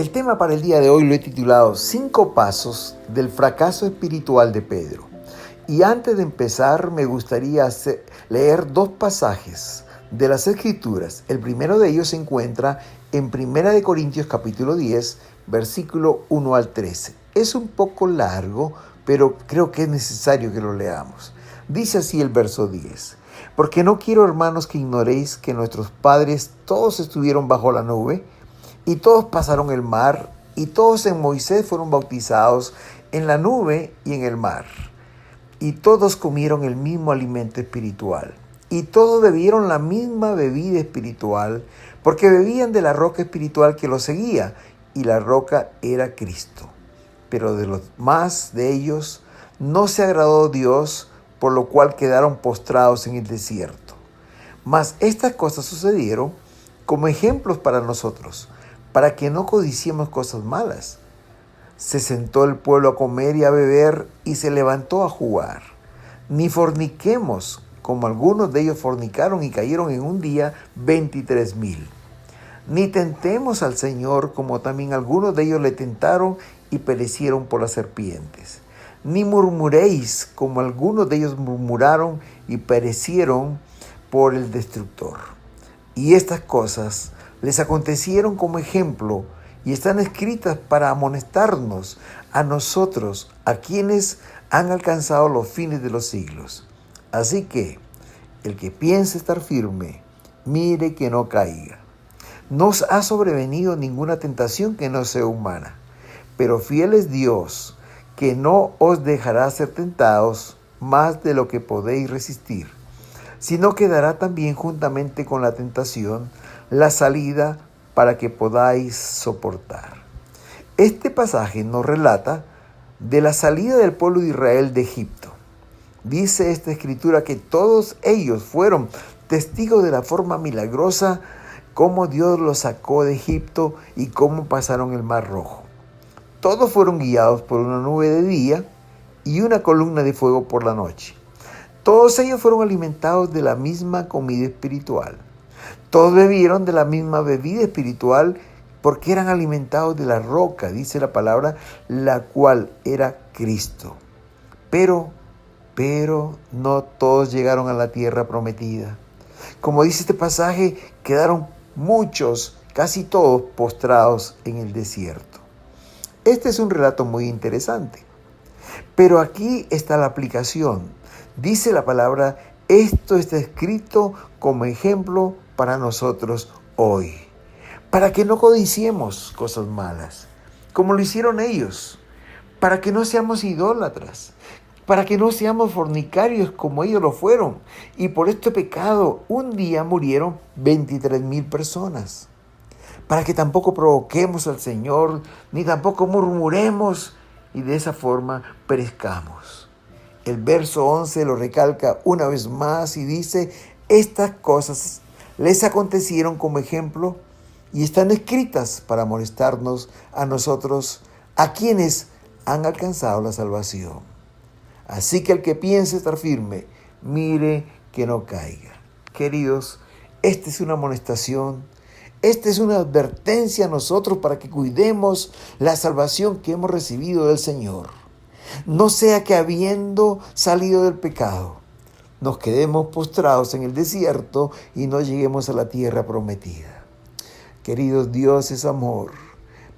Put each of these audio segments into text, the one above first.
El tema para el día de hoy lo he titulado 5 pasos del fracaso espiritual de Pedro. Y antes de empezar me gustaría leer 2 pasajes de las Escrituras. El primero de ellos se encuentra en 1 Corintios capítulo 10, versículo 1 al 13. Es un poco largo, pero creo que es necesario que lo leamos. Dice así el verso 10. Porque no quiero, hermanos, que ignoréis que nuestros padres todos estuvieron bajo la nube, y todos pasaron el mar, y todos en Moisés fueron bautizados en la nube y en el mar. Y todos comieron el mismo alimento espiritual, y todos bebieron la misma bebida espiritual, porque bebían de la roca espiritual que los seguía, y la roca era Cristo. Pero de los más de ellos no se agradó Dios, por lo cual quedaron postrados en el desierto. Mas estas cosas sucedieron como ejemplos para nosotros, para que no codiciemos cosas malas. Se sentó el pueblo a comer y a beber, y se levantó a jugar. Ni forniquemos, como algunos de ellos fornicaron y cayeron en un día 23,000. Ni tentemos al Señor, como también algunos de ellos le tentaron y perecieron por las serpientes. Ni murmuréis, como algunos de ellos murmuraron y perecieron por el destructor. Y estas cosas les acontecieron como ejemplo y están escritas para amonestarnos a nosotros, a quienes han alcanzado los fines de los siglos. Así que el que piense estar firme, mire que no caiga. No os ha sobrevenido ninguna tentación que no sea humana, pero fiel es Dios, que no os dejará ser tentados más de lo que podéis resistir, sino que dará también juntamente con la tentación la salida para que podáis soportar. Este pasaje nos relata de la salida del pueblo de Israel de Egipto. Dice esta escritura que todos ellos fueron testigos de la forma milagrosa cómo Dios los sacó de Egipto y cómo pasaron el Mar Rojo. Todos fueron guiados por una nube de día y una columna de fuego por la noche. Todos ellos fueron alimentados de la misma comida espiritual. Todos bebieron de la misma bebida espiritual porque eran alimentados de la roca, dice la palabra, la cual era Cristo. Pero no todos llegaron a la tierra prometida. Como dice este pasaje, quedaron muchos, casi todos, postrados en el desierto. Este es un relato muy interesante. Pero aquí está la aplicación. Dice la palabra, esto está escrito como ejemplo para nosotros hoy, para que no codiciemos cosas malas, como lo hicieron ellos, para que no seamos idólatras, para que no seamos fornicarios como ellos lo fueron. Y por este pecado un día murieron 23,000 personas. Para que tampoco provoquemos al Señor, ni tampoco murmuremos y de esa forma perezcamos. El verso 11 lo recalca una vez más y dice, estas cosas les acontecieron como ejemplo y están escritas para molestarnos a nosotros, a quienes han alcanzado la salvación. Así que el que piense estar firme, mire que no caiga. Queridos, esta es una amonestación, esta es una advertencia a nosotros para que cuidemos la salvación que hemos recibido del Señor. No sea que habiendo salido del pecado, nos quedemos postrados en el desierto y no lleguemos a la tierra prometida. Queridos, Dios es amor,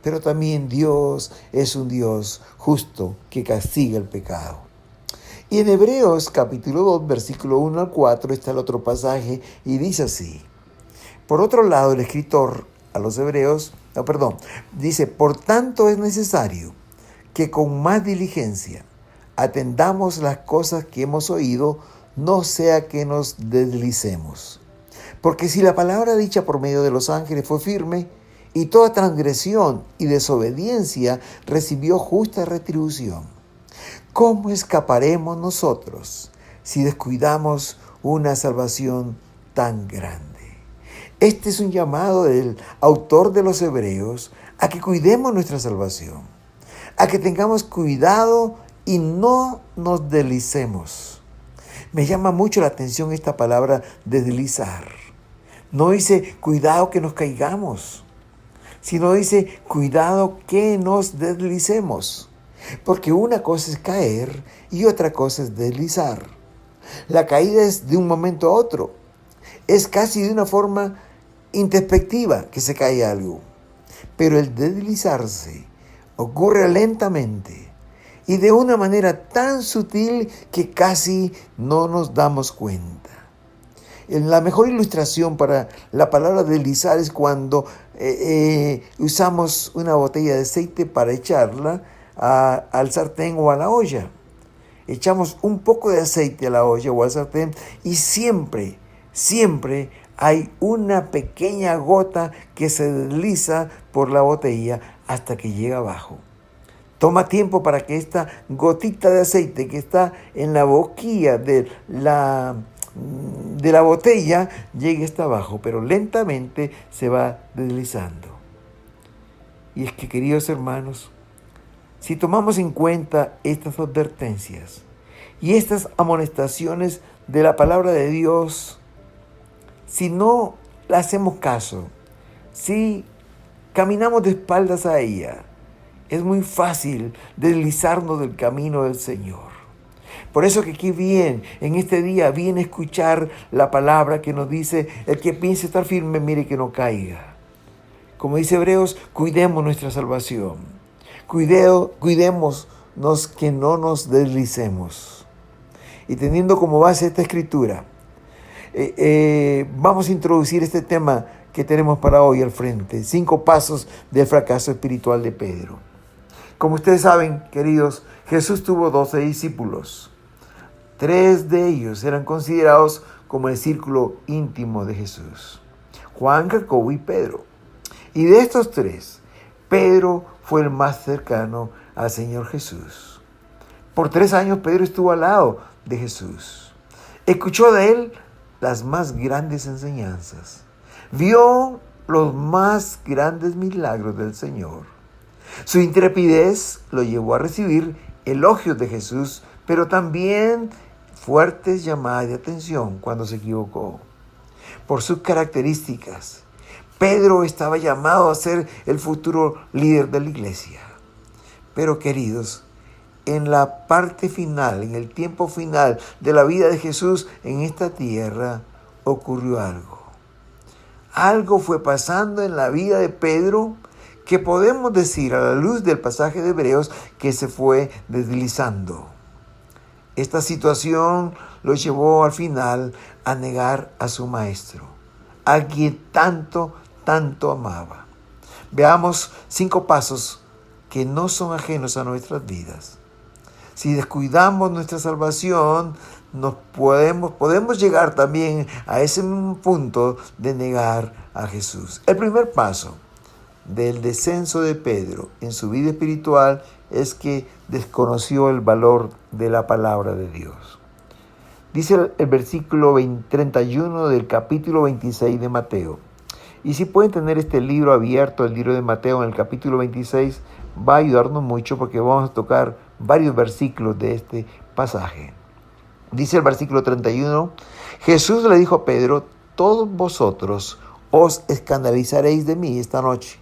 pero también Dios es un Dios justo que castiga el pecado. Y en Hebreos capítulo 2, versículo 1 al 4 está el otro pasaje y dice así. Por otro lado, el escritor a los Hebreos, dice, por tanto es necesario que con más diligencia atendamos las cosas que hemos oído, no sea que nos deslicemos. Porque si la palabra dicha por medio de los ángeles fue firme, y toda transgresión y desobediencia recibió justa retribución, ¿cómo escaparemos nosotros si descuidamos una salvación tan grande? Este es un llamado del autor de los Hebreos a que cuidemos nuestra salvación, a que tengamos cuidado y no nos deslicemos. Me llama mucho la atención esta palabra deslizar. No dice cuidado que nos caigamos, sino dice, cuidado que nos deslicemos. Porque una cosa es caer y otra cosa es deslizar. La caída es de un momento a otro. Es casi de una forma introspectiva que se cae algo. Pero el deslizarse ocurre lentamente y de una manera tan sutil que casi no nos damos cuenta. La mejor ilustración para la palabra deslizar es cuando usamos una botella de aceite para echarla al sartén o a la olla. Echamos un poco de aceite a la olla o al sartén y siempre hay una pequeña gota que se desliza por la botella hasta que llega abajo. Toma tiempo para que esta gotita de aceite que está en la boquilla de la botella llegue hasta abajo, pero lentamente se va deslizando. Y es que, queridos hermanos, si tomamos en cuenta estas advertencias y estas amonestaciones de la palabra de Dios, si no le hacemos caso, si caminamos de espaldas a ella, es muy fácil deslizarnos del camino del Señor. Por eso que qué bien, en este día viene a escuchar la palabra que nos dice, el que piense estar firme, mire que no caiga. Como dice Hebreos, cuidemos nuestra salvación. Cuidémonos que no nos deslicemos. Y teniendo como base esta escritura, vamos a introducir este tema que tenemos para hoy al frente. 5 pasos del fracaso espiritual de Pedro. Como ustedes saben, queridos, Jesús tuvo 12 discípulos. 3 de ellos eran considerados como el círculo íntimo de Jesús: Juan, Jacobo y Pedro. Y de estos 3, Pedro fue el más cercano al Señor Jesús. Por 3 años Pedro estuvo al lado de Jesús. Escuchó de él las más grandes enseñanzas. Vio los más grandes milagros del Señor. Su intrepidez lo llevó a recibir elogios de Jesús, pero también fuertes llamadas de atención cuando se equivocó. Por sus características, Pedro estaba llamado a ser el futuro líder de la iglesia. Pero, queridos, en la parte final, en el tiempo final de la vida de Jesús en esta tierra, ocurrió algo. Algo fue pasando en la vida de Pedro que podemos decir a la luz del pasaje de Hebreos que se fue deslizando. Esta situación lo llevó al final a negar a su maestro, a quien tanto amaba. Veamos 5 pasos que no son ajenos a nuestras vidas. Si descuidamos nuestra salvación, podemos llegar también a ese punto de negar a Jesús. El primer paso del descenso de Pedro en su vida espiritual es que desconoció el valor de la palabra de Dios. Dice el versículo 31 del capítulo 26 de Mateo. Y si pueden tener este libro abierto, el libro de Mateo en el capítulo 26, va a ayudarnos mucho porque vamos a tocar varios versículos de este pasaje. Dice el versículo 31, Jesús le dijo a Pedro, todos vosotros os escandalizaréis de mí esta noche,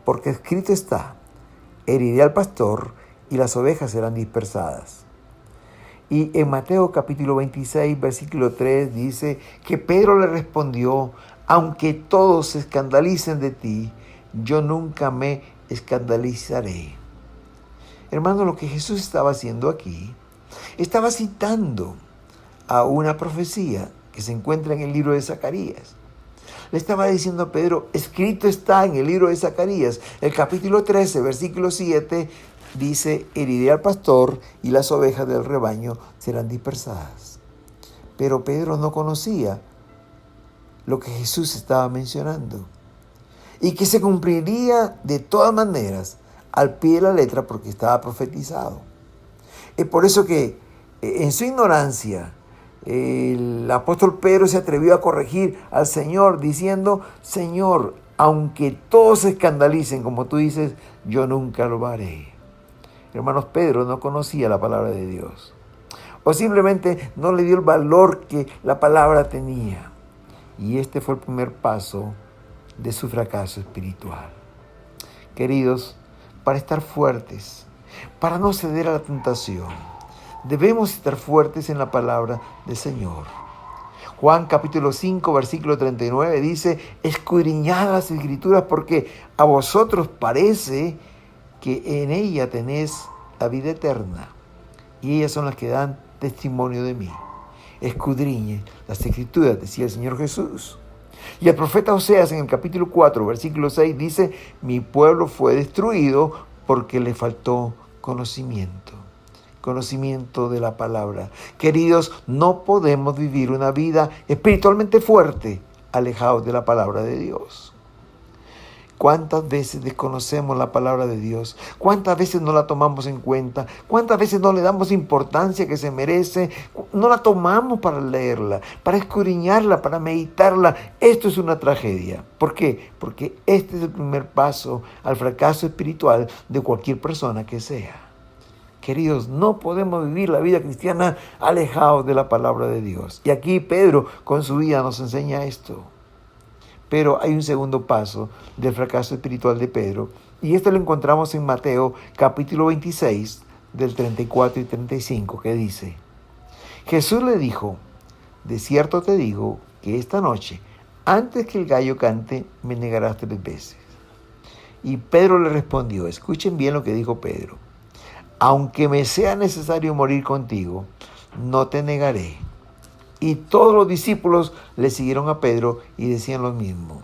porque escrito está, heriré al pastor y las ovejas serán dispersadas. Y en Mateo capítulo 26, versículo 3 dice que Pedro le respondió, aunque todos se escandalicen de ti, yo nunca me escandalizaré. Hermano, lo que Jesús estaba haciendo aquí, estaba citando a una profecía que se encuentra en el libro de Zacarías. Le estaba diciendo a Pedro, escrito está en el libro de Zacarías, el capítulo 13, versículo 7, dice, heriré al pastor y las ovejas del rebaño serán dispersadas. Pero Pedro no conocía lo que Jesús estaba mencionando y que se cumpliría de todas maneras al pie de la letra porque estaba profetizado. Es por eso que en su ignorancia el apóstol Pedro se atrevió a corregir al Señor diciendo, Señor, aunque todos se escandalicen como tú dices, yo nunca lo haré. Hermanos, Pedro no conocía la palabra de Dios o simplemente no le dio el valor que la palabra tenía. Y este fue el primer paso de su fracaso espiritual. Queridos, para estar fuertes, para no ceder a la tentación, debemos estar fuertes en la palabra del Señor. Juan capítulo 5, versículo 39 dice: escudriñad las Escrituras porque a vosotros parece que en ella tenéis la vida eterna, y ellas son las que dan testimonio de mí. Escudriñen las Escrituras, decía el Señor Jesús. Y el profeta Oseas en el capítulo 4, versículo 6 dice: mi pueblo fue destruido porque le faltó conocimiento de la palabra. Queridos, no podemos vivir una vida espiritualmente fuerte alejados de la palabra de Dios. ¿Cuántas veces desconocemos la palabra de Dios? ¿Cuántas veces no la tomamos en cuenta? ¿Cuántas veces no le damos importancia que se merece? No la tomamos para leerla, para escudriñarla, para meditarla. Esto es una tragedia. ¿Por qué? Porque este es el primer paso al fracaso espiritual de cualquier persona que sea. Queridos, no podemos vivir la vida cristiana alejados de la palabra de Dios. Y aquí Pedro con su vida nos enseña esto. Pero hay un segundo paso del fracaso espiritual de Pedro, y esto lo encontramos en Mateo capítulo 26, del 34 y 35, que dice: Jesús le dijo: de cierto te digo que esta noche, antes que el gallo cante, me negarás 3 veces. Y Pedro le respondió, escuchen bien lo que dijo Pedro: aunque me sea necesario morir contigo, no te negaré. Y todos los discípulos le siguieron a Pedro y decían lo mismo.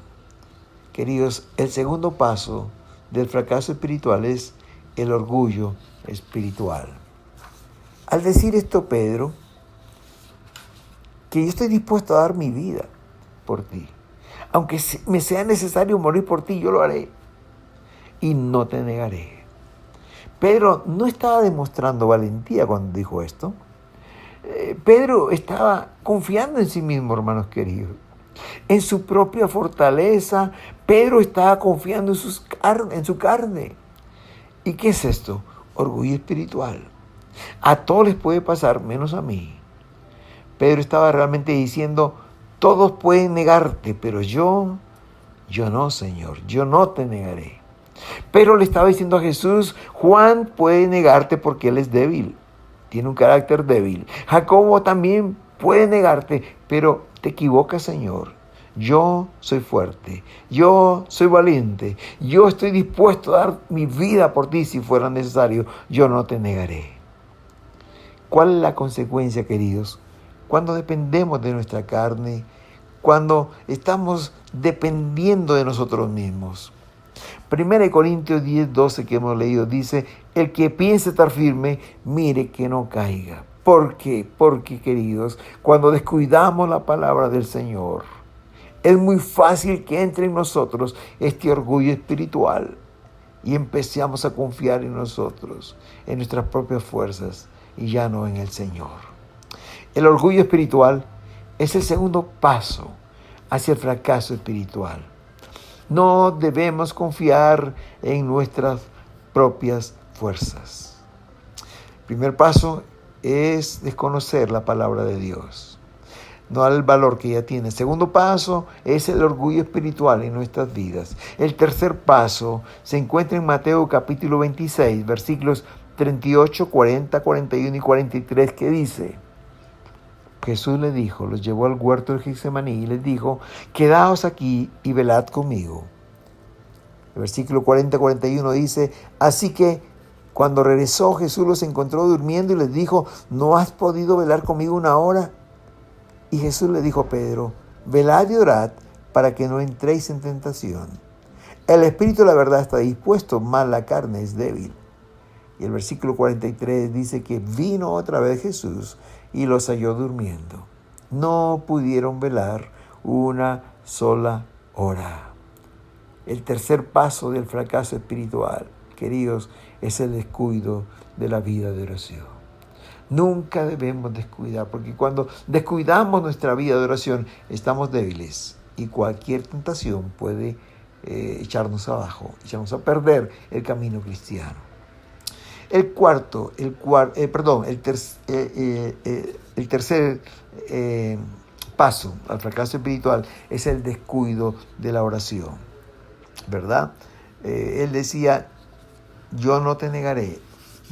Queridos, el segundo paso del fracaso espiritual es el orgullo espiritual. Al decir esto Pedro, que yo estoy dispuesto a dar mi vida por ti. Aunque me sea necesario morir por ti, yo lo haré. Y no te negaré. Pedro no estaba demostrando valentía cuando dijo esto. Pedro estaba confiando en sí mismo, hermanos queridos, en su propia fortaleza. Pedro estaba confiando en su carne. ¿Y qué es esto? Orgullo espiritual. A todos les puede pasar, menos a mí. Pedro estaba realmente diciendo: todos pueden negarte, pero yo no, Señor, yo no te negaré. Pedro le estaba diciendo a Jesús: Juan puede negarte porque él es débil. Tiene un carácter débil. Jacobo también puede negarte, pero te equivocas, Señor. Yo soy fuerte, yo soy valiente, yo estoy dispuesto a dar mi vida por ti si fuera necesario, yo no te negaré. ¿Cuál es la consecuencia, queridos? Cuando dependemos de nuestra carne, cuando estamos dependiendo de nosotros mismos. 1 Corintios 10, 12 que hemos leído dice: el que piense estar firme, mire que no caiga. ¿Por qué? Porque, queridos, cuando descuidamos la palabra del Señor, es muy fácil que entre en nosotros este orgullo espiritual y empecemos a confiar en nosotros, en nuestras propias fuerzas y ya no en el Señor. El orgullo espiritual es el segundo paso hacia el fracaso espiritual. No debemos confiar en nuestras propias fuerzas. El primer paso es desconocer la palabra de Dios, no dar el valor que ella tiene. El segundo paso es el orgullo espiritual en nuestras vidas. El tercer paso se encuentra en Mateo capítulo 26, versículos 38, 40, 41 y 43, que dice: Jesús les dijo, los llevó al huerto de Getsemaní y les dijo: quedaos aquí y velad conmigo. El versículo 40-41 dice: así que cuando regresó, Jesús los encontró durmiendo y les dijo: ¿no has podido velar conmigo 1 hora? Y Jesús le dijo a Pedro: velad y orad para que no entréis en tentación. El espíritu, la verdad, está dispuesto, mas la carne es débil. Y el versículo 43 dice que vino otra vez Jesús y los halló durmiendo. No pudieron velar 1 sola hora. El tercer paso del fracaso espiritual, queridos, es el descuido de la vida de oración. Nunca debemos descuidar, porque cuando descuidamos nuestra vida de oración, estamos débiles y cualquier tentación puede echarnos abajo, echarnos a perder el camino cristiano. El tercer paso al fracaso espiritual es el descuido de la oración, ¿verdad? Él decía, yo no te negaré,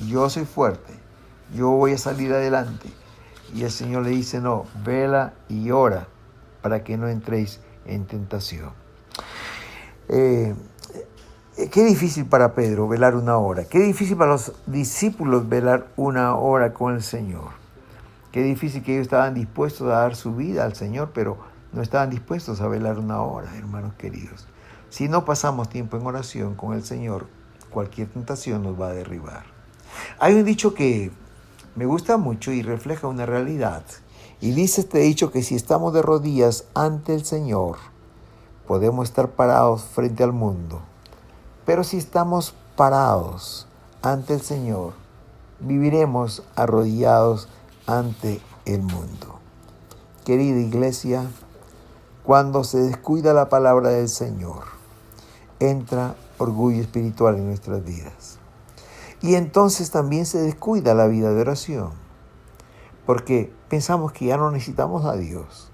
yo soy fuerte, yo voy a salir adelante. Y el Señor le dice, no, vela y ora para que no entréis en tentación. Qué difícil para Pedro velar una hora. Qué difícil para los discípulos velar una hora con el Señor. Qué difícil que ellos estaban dispuestos a dar su vida al Señor, pero no estaban dispuestos a velar una hora, hermanos queridos. Si no pasamos tiempo en oración con el Señor, cualquier tentación nos va a derribar. Hay un dicho que me gusta mucho y refleja una realidad. Y dice este dicho que si estamos de rodillas ante el Señor, podemos estar parados frente al mundo. Pero si estamos parados ante el Señor, viviremos arrodillados ante el mundo. Querida iglesia, cuando se descuida la palabra del Señor, entra orgullo espiritual en nuestras vidas. Y entonces también se descuida la vida de oración, porque pensamos que ya no necesitamos a Dios,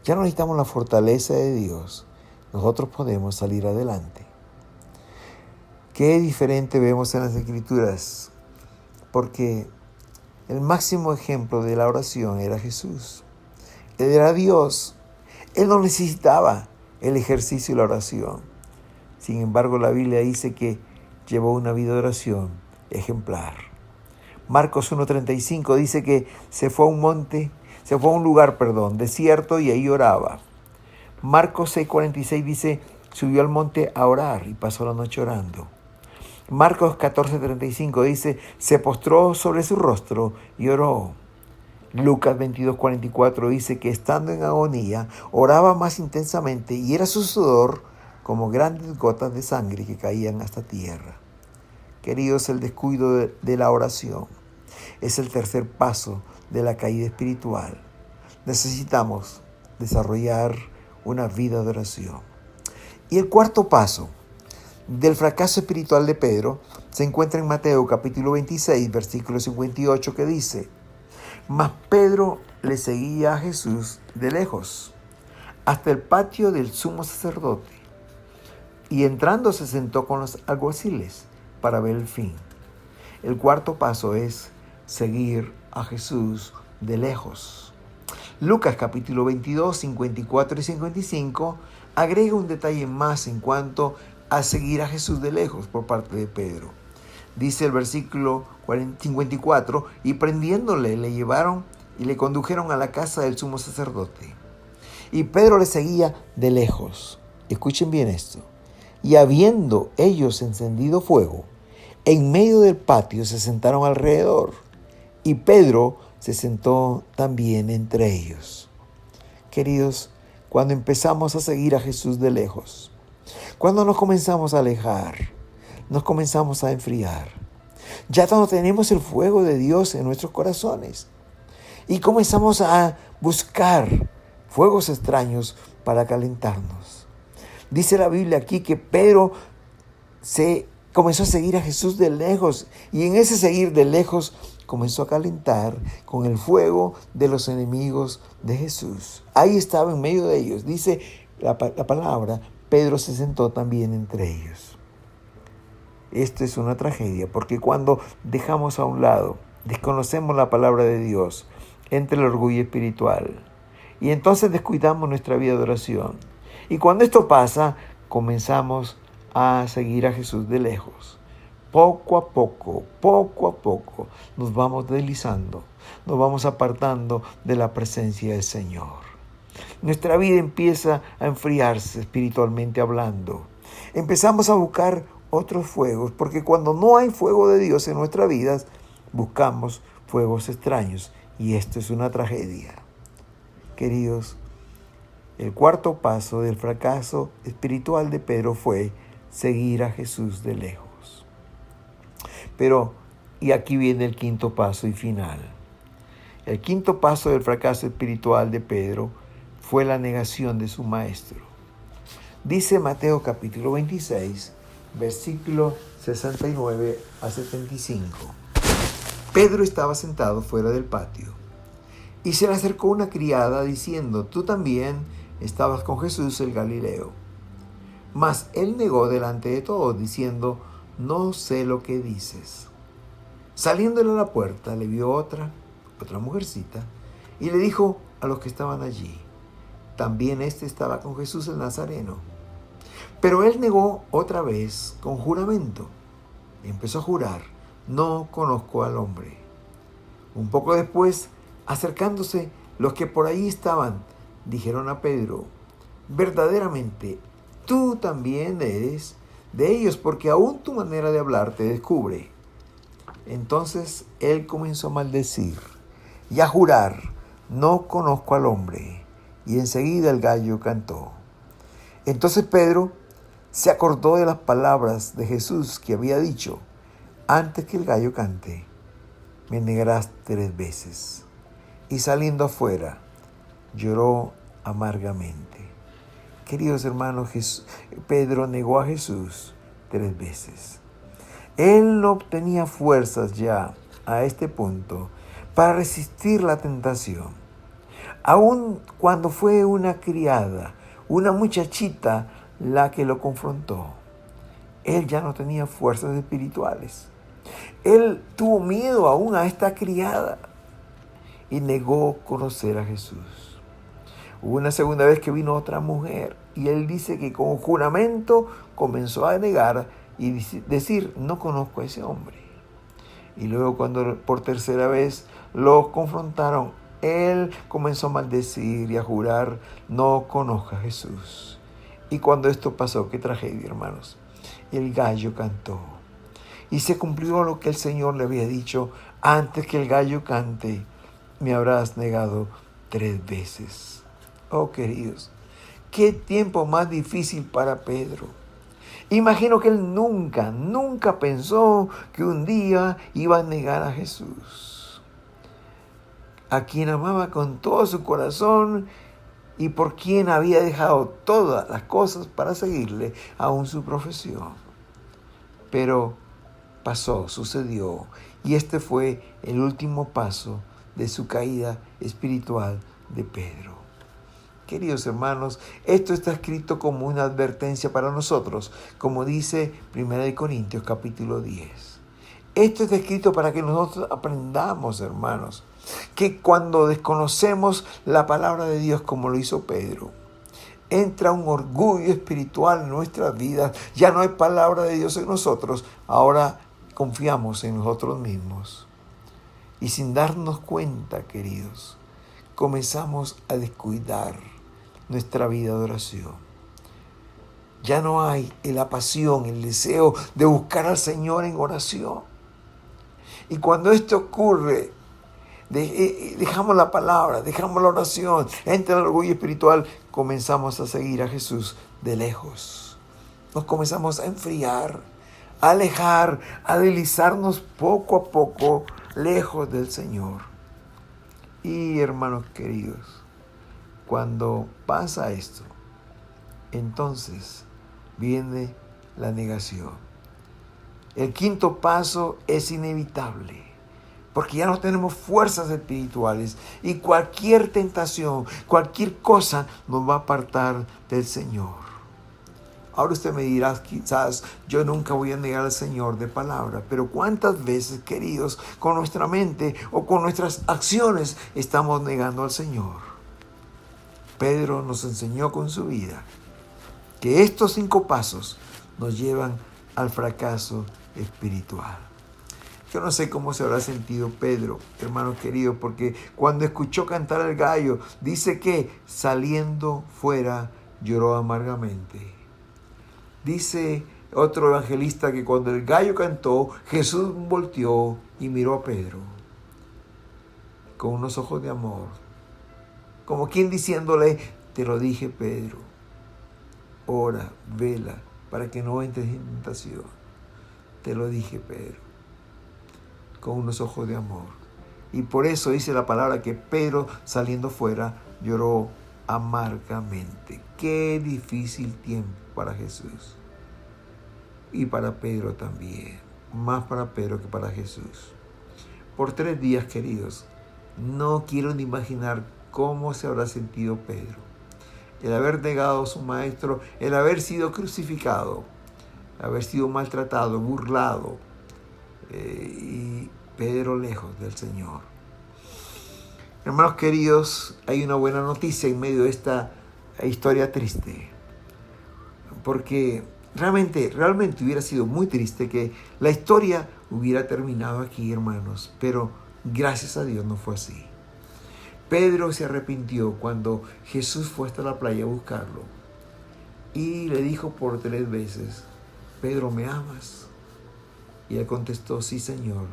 ya no necesitamos la fortaleza de Dios. Nosotros podemos salir adelante. Qué diferente vemos en las Escrituras, porque el máximo ejemplo de la oración era Jesús. Él era Dios. Él no necesitaba el ejercicio y la oración. Sin embargo, la Biblia dice que llevó una vida de oración ejemplar. Marcos 1:35 dice que se fue a un lugar desierto y ahí oraba. Marcos 6:46 dice, subió al monte a orar y pasó la noche orando. Marcos 14:35 dice, se postró sobre su rostro y oró. Lucas 22:44 dice que estando en agonía, oraba más intensamente y era su sudor como grandes gotas de sangre que caían hasta tierra. Queridos, el descuido de la oración es el tercer paso de la caída espiritual. Necesitamos desarrollar una vida de oración. Y el cuarto paso del fracaso espiritual de Pedro se encuentra en Mateo capítulo 26, versículo 58, que dice, mas Pedro le seguía a Jesús de lejos, hasta el patio del sumo sacerdote, y entrando se sentó con los alguaciles para ver el fin. El cuarto paso es seguir a Jesús de lejos. Lucas capítulo 22, 54 y 55 agrega un detalle más en cuanto a seguir a Jesús de lejos por parte de Pedro. Dice el versículo 54, y prendiéndole le llevaron y le condujeron a la casa del sumo sacerdote. Y Pedro le seguía de lejos. Escuchen bien esto. Y habiendo ellos encendido fuego, en medio del patio se sentaron alrededor, y Pedro se sentó también entre ellos. Queridos, cuando empezamos a seguir a Jesús de lejos, cuando nos comenzamos a alejar, nos comenzamos a enfriar, ya no tenemos el fuego de Dios en nuestros corazones y comenzamos a buscar fuegos extraños para calentarnos. Dice la Biblia aquí que Pedro se comenzó a seguir a Jesús de lejos y en ese seguir de lejos comenzó a calentar con el fuego de los enemigos de Jesús. Ahí estaba en medio de ellos. Dice la palabra, Pedro se sentó también entre ellos. Esto es una tragedia porque cuando dejamos a un lado, desconocemos la palabra de Dios, entra el orgullo espiritual y entonces descuidamos nuestra vida de oración. Y cuando esto pasa, comenzamos a seguir a Jesús de lejos. Poco a poco, nos vamos deslizando, nos vamos apartando de la presencia del Señor. Nuestra vida empieza a enfriarse espiritualmente hablando. Empezamos a buscar otros fuegos, porque cuando no hay fuego de Dios en nuestras vidas, buscamos fuegos extraños, y esto es una tragedia. Queridos, el cuarto paso del fracaso espiritual de Pedro fue seguir a Jesús de lejos. Pero, y aquí viene el quinto paso y final. El quinto paso del fracaso espiritual de Pedro fue la negación de su maestro. Dice Mateo capítulo 26, versículo 69 a 75. Pedro estaba sentado fuera del patio y se le acercó una criada diciendo, tú también estabas con Jesús el Galileo. Mas él negó delante de todos, diciendo, no sé lo que dices. Saliéndole a la puerta, le vio otra mujercita, y le dijo a los que estaban allí, también éste estaba con Jesús el Nazareno. Pero él negó otra vez con juramento. Y empezó a jurar, no conozco al hombre. Un poco después, acercándose, los que por ahí estaban, dijeron a Pedro, verdaderamente, tú también eres de ellos, porque aún tu manera de hablar te descubre. Entonces él comenzó a maldecir y a jurar, no conozco al hombre. Y enseguida el gallo cantó. Entonces Pedro se acordó de las palabras de Jesús que había dicho, antes que el gallo cante, me negarás 3 veces. Y saliendo afuera, lloró amargamente. Queridos hermanos, Pedro negó a Jesús 3 veces. Él no tenía fuerzas ya a este punto para resistir la tentación. Aun cuando fue una criada, una muchachita la que lo confrontó, él ya no tenía fuerzas espirituales. Él tuvo miedo aún a esta criada y negó conocer a Jesús. Hubo una segunda vez que vino otra mujer y él dice que con juramento comenzó a negar y decir, no conozco a ese hombre. Y luego cuando por tercera vez los confrontaron, él comenzó a maldecir y a jurar, no conozco a Jesús. Y cuando esto pasó, qué tragedia, hermanos, el gallo cantó. Y se cumplió lo que el Señor le había dicho, antes que el gallo cante, me habrás negado 3 veces. Oh, queridos, qué tiempo más difícil para Pedro. Imagino que él nunca pensó que un día iba a negar a Jesús, a quien amaba con todo su corazón y por quien había dejado todas las cosas para seguirle, aún su profesión. Pero pasó, sucedió, y este fue el último paso de su caída espiritual de Pedro. Queridos hermanos, esto está escrito como una advertencia para nosotros, como dice 1 Corintios capítulo 10. Esto está escrito para que nosotros aprendamos, hermanos, que cuando desconocemos la palabra de Dios como lo hizo Pedro, entra un orgullo espiritual en nuestras vidas. Ya no hay palabra de Dios en nosotros, ahora confiamos en nosotros mismos. Y sin darnos cuenta, queridos, comenzamos a descuidar nuestra vida de oración. Ya no hay la pasión, el deseo de buscar al Señor en oración. Y cuando esto ocurre, dejamos la palabra, dejamos la oración, entra el orgullo espiritual, comenzamos a seguir a Jesús de lejos. Nos comenzamos a enfriar, a alejar, a deslizarnos poco a poco lejos del Señor. Y hermanos queridos, cuando pasa esto, entonces viene la negación. El quinto paso es inevitable, porque ya no tenemos fuerzas espirituales y cualquier tentación, cualquier cosa nos va a apartar del Señor. Ahora usted me dirá, quizás yo nunca voy a negar al Señor de palabra, pero ¿cuántas veces, queridos, con nuestra mente o con nuestras acciones estamos negando al Señor? Pedro nos enseñó con su vida que estos 5 pasos nos llevan al fracaso espiritual. Yo no sé cómo se habrá sentido Pedro, hermanos queridos, porque cuando escuchó cantar al gallo, dice que saliendo fuera lloró amargamente. Dice otro evangelista que cuando el gallo cantó, Jesús volteó y miró a Pedro con unos ojos de amor, como quien diciéndole, te lo dije, Pedro, ora, vela, para que no entres en tentación. Te lo dije, Pedro, con unos ojos de amor. Y por eso dice la palabra que Pedro, saliendo fuera, lloró amargamente. Qué difícil tiempo para Jesús. Y para Pedro también. Más para Pedro que para Jesús. Por 3 días, queridos, no quiero ni imaginar cómo se habrá sentido Pedro. el haber negado a su maestro, el haber sido crucificado, haber sido maltratado, burlado, y Pedro lejos del Señor. Hermanos queridos, hay una buena noticia en medio de esta historia triste, porque realmente hubiera sido muy triste que la historia hubiera terminado aquí, hermanos, pero gracias a Dios no fue así. Pedro se arrepintió cuando Jesús fue hasta la playa a buscarlo y le dijo por 3 veces: Pedro, ¿me amas? Y él contestó: sí, Señor,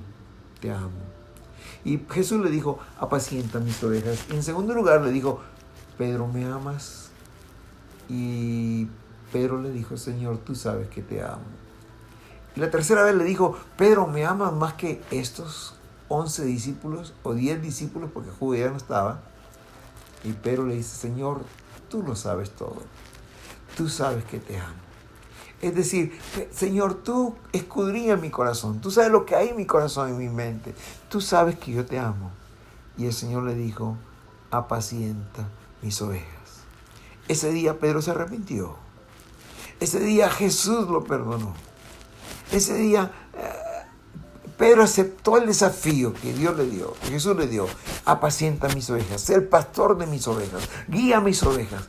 te amo. Y Jesús le dijo: apacienta mis ovejas. Y en segundo lugar le dijo: Pedro, ¿me amas? Y Pedro le dijo: Señor, tú sabes que te amo. Y la tercera vez le dijo: Pedro, ¿me amas más que estos 11 discípulos o 10 discípulos? Porque Judas ya no estaba. Y Pedro le dice: Señor, tú lo sabes todo. Tú sabes que te amo. Es decir, Señor, tú escudriñas mi corazón. Tú sabes lo que hay en mi corazón, en mi mente. Tú sabes que yo te amo. Y el Señor le dijo: apacienta mis ovejas. Ese día Pedro se arrepintió. Ese día Jesús lo perdonó. Ese día Pedro aceptó el desafío que Dios le dio, que Jesús le dio. Apacienta mis ovejas, sé el pastor de mis ovejas, guía mis ovejas.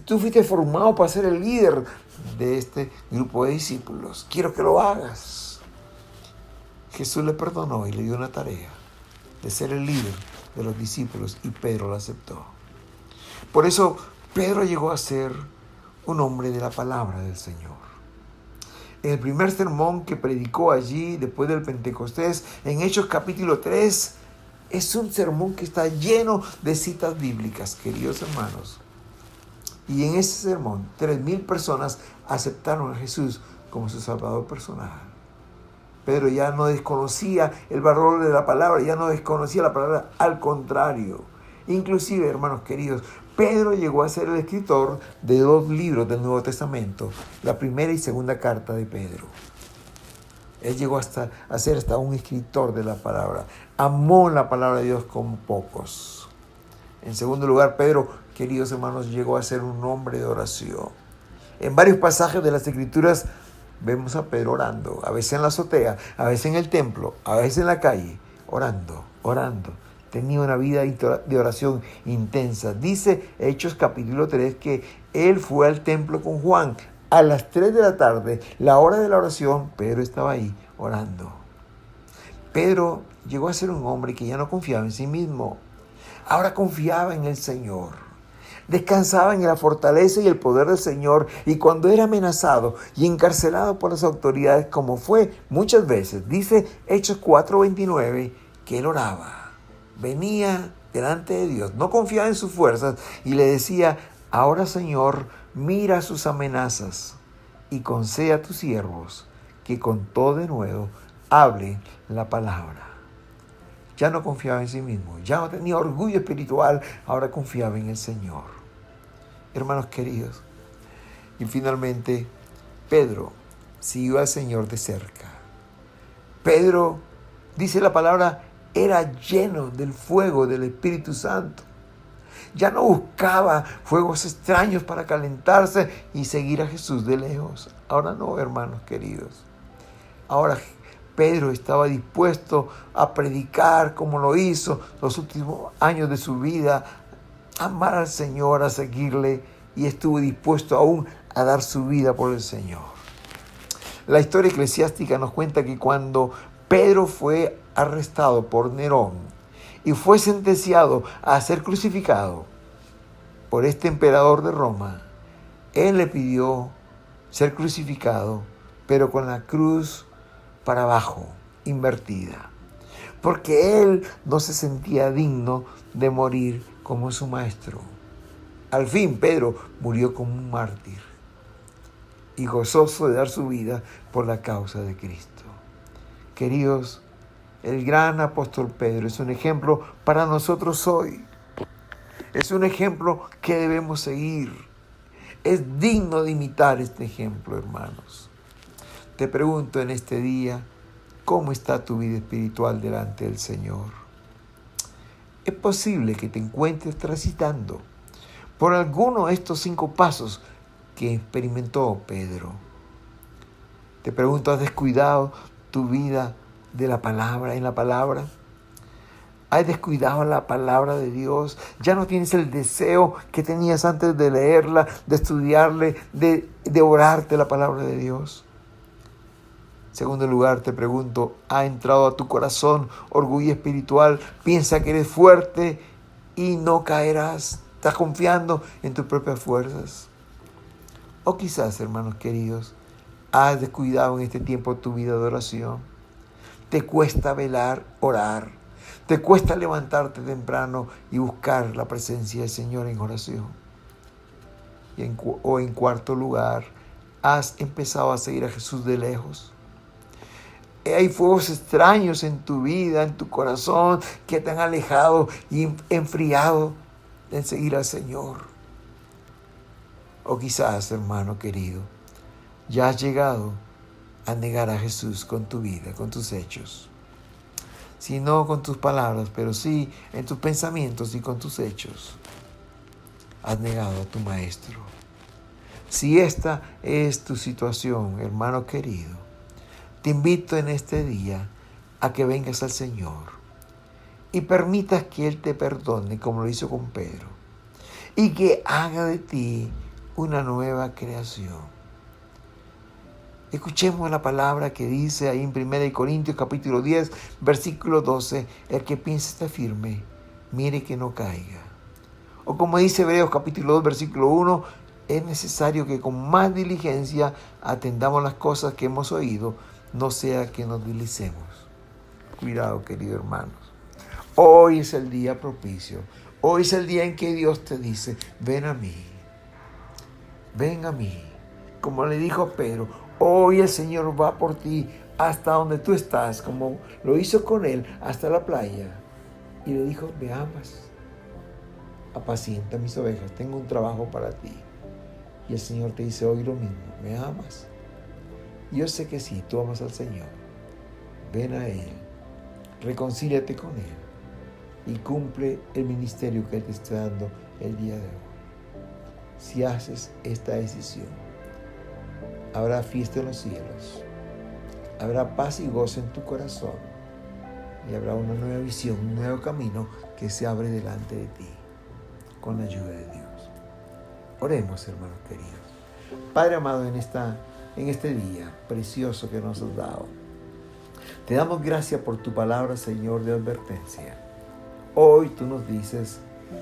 Tú fuiste formado para ser el líder de este grupo de discípulos. Quiero que lo hagas. Jesús le perdonó y le dio una tarea de ser el líder de los discípulos y Pedro la aceptó. Por eso Pedro llegó a ser un hombre de la palabra del Señor. En el primer sermón que predicó allí después del Pentecostés, en Hechos capítulo 3, es un sermón que está lleno de citas bíblicas, queridos hermanos. Y en ese sermón, 3,000 personas aceptaron a Jesús como su Salvador personal. Pedro ya no desconocía el valor de la palabra, ya no desconocía la palabra, al contrario. Inclusive, hermanos queridos, Pedro llegó a ser el escritor de 2 libros del Nuevo Testamento, la primera y segunda carta de Pedro. Él llegó a ser hasta un escritor de la palabra. Amó la palabra de Dios como pocos. En segundo lugar, Pedro, queridos hermanos, llegó a ser un hombre de oración. En varios pasajes de las Escrituras vemos a Pedro orando, a veces en la azotea, a veces en el templo, a veces en la calle, orando. Tenía una vida de oración intensa. Dice Hechos capítulo 3 que él fue al templo con Juan a las 3 de la tarde, la hora de la oración. Pedro estaba ahí orando. Pedro llegó a ser un hombre que ya no confiaba en sí mismo. Ahora confiaba en el Señor. Descansaba en la fortaleza y el poder del Señor, y cuando era amenazado y encarcelado por las autoridades, como fue muchas veces, dice Hechos 4:29, que él oraba. Venía delante de Dios, no confiaba en sus fuerzas y le decía: ahora, Señor, mira sus amenazas y concede a tus siervos que con todo denuedo hable la palabra. Ya no confiaba en sí mismo, ya no tenía orgullo espiritual, ahora confiaba en el Señor. Hermanos queridos, y finalmente Pedro siguió al Señor de cerca. Pedro, dice la palabra, era lleno del fuego del Espíritu Santo. Ya no buscaba fuegos extraños para calentarse y seguir a Jesús de lejos. Ahora no, hermanos queridos. Ahora Pedro estaba dispuesto a predicar como lo hizo los últimos años de su vida, a amar al Señor, a seguirle, y estuvo dispuesto aún a dar su vida por el Señor. La historia eclesiástica nos cuenta que cuando Pedro fue arrestado por Nerón y fue sentenciado a ser crucificado por este emperador de Roma, él le pidió ser crucificado, pero con la cruz para abajo, invertida, porque él no se sentía digno de morir como su maestro. Al fin Pedro murió como un mártir y gozoso de dar su vida por la causa de Cristo. Queridos, el gran apóstol Pedro es un ejemplo para nosotros hoy. Es un ejemplo que debemos seguir. Es digno de imitar este ejemplo, hermanos. Te pregunto en este día, ¿cómo está tu vida espiritual delante del Señor? Es posible que te encuentres transitando por alguno de estos 5 pasos que experimentó Pedro. Te pregunto, ¿has descuidado tu vida de la palabra, en la palabra? ¿Has descuidado la palabra de Dios? ¿Ya no tienes el deseo que tenías antes de leerla, de estudiarle, de devorarte la palabra de Dios? En segundo lugar, te pregunto, ¿ha entrado a tu corazón orgullo espiritual? Piensa que eres fuerte y no caerás. ¿Estás confiando en tus propias fuerzas? O quizás, hermanos queridos, has descuidado en este tiempo tu vida de oración. Te cuesta velar, orar. Te cuesta levantarte temprano y buscar la presencia del Señor en oración. O en cuarto lugar, has empezado a seguir a Jesús de lejos. Hay fuegos extraños en tu vida, en tu corazón, que te han alejado y enfriado en seguir al Señor. O quizás, hermano querido, ya has llegado a negar a Jesús con tu vida, con tus hechos. Si no con tus palabras, pero sí en tus pensamientos y con tus hechos. Has negado a tu Maestro. Si esta es tu situación, hermano querido, te invito en este día a que vengas al Señor y permitas que Él te perdone como lo hizo con Pedro y que haga de ti una nueva creación. Escuchemos la palabra que dice ahí en 1 Corintios capítulo 10, versículo 12, el que piensa estar firme, mire que no caiga. O como dice Hebreos capítulo 2, versículo 1, es necesario que con más diligencia atendamos las cosas que hemos oído, no sea que nos deslicemos. Cuidado, queridos hermanos. Hoy es el día propicio. Hoy es el día en que Dios te dice, ven a mí. Ven a mí. Como le dijo a Pedro, hoy el Señor va por ti hasta donde tú estás, como lo hizo con él, hasta la playa. Y le dijo, me amas. Apacienta mis ovejas, tengo un trabajo para ti. Y el Señor te dice hoy lo mismo, ¿me amas? Yo sé que sí, tú amas al Señor. Ven a Él, reconcíliate con Él y cumple el ministerio que Él te está dando el día de hoy. Si haces esta decisión, habrá fiesta en los cielos, habrá paz y gozo en tu corazón y habrá una nueva visión, un nuevo camino que se abre delante de ti con la ayuda de Dios. Oremos, hermanos queridos. Padre amado, en este día precioso que nos has dado, te damos gracias por tu palabra, Señor, de advertencia. Hoy tú nos dices,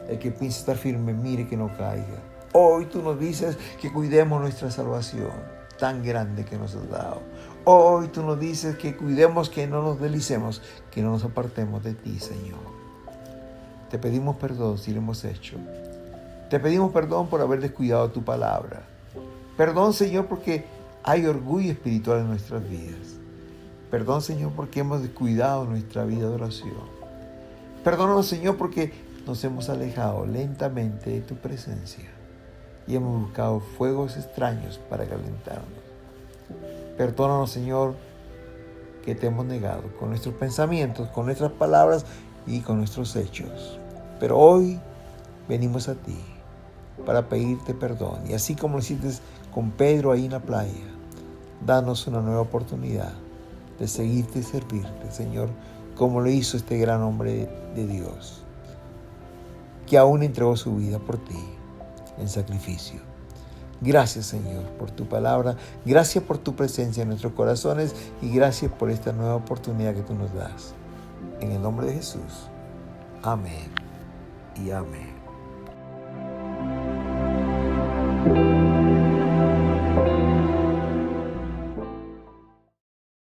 el que piensa estar firme, mire que no caiga. Hoy tú nos dices que cuidemos nuestra salvación tan grande que nos has dado. Hoy tú nos dices que cuidemos, que no nos deslicemos, que no nos apartemos de ti, Señor. Te pedimos perdón si lo hemos hecho. Te pedimos perdón por haber descuidado tu palabra. Perdón, Señor, porque hay orgullo espiritual en nuestras vidas. Perdón, Señor, porque hemos descuidado nuestra vida de oración. Perdónanos, Señor, porque nos hemos alejado lentamente de tu presencia y hemos buscado fuegos extraños para calentarnos. Perdónanos, Señor, que te hemos negado con nuestros pensamientos, con nuestras palabras y con nuestros hechos. Pero hoy venimos a ti para pedirte perdón. Y así como lo hiciste con Pedro ahí en la playa, danos una nueva oportunidad de seguirte y servirte, Señor, como lo hizo este gran hombre de Dios, que aún entregó su vida por ti en sacrificio. Gracias, Señor, por tu palabra. Gracias por tu presencia en nuestros corazones y gracias por esta nueva oportunidad que tú nos das. En el nombre de Jesús. Amén y amén.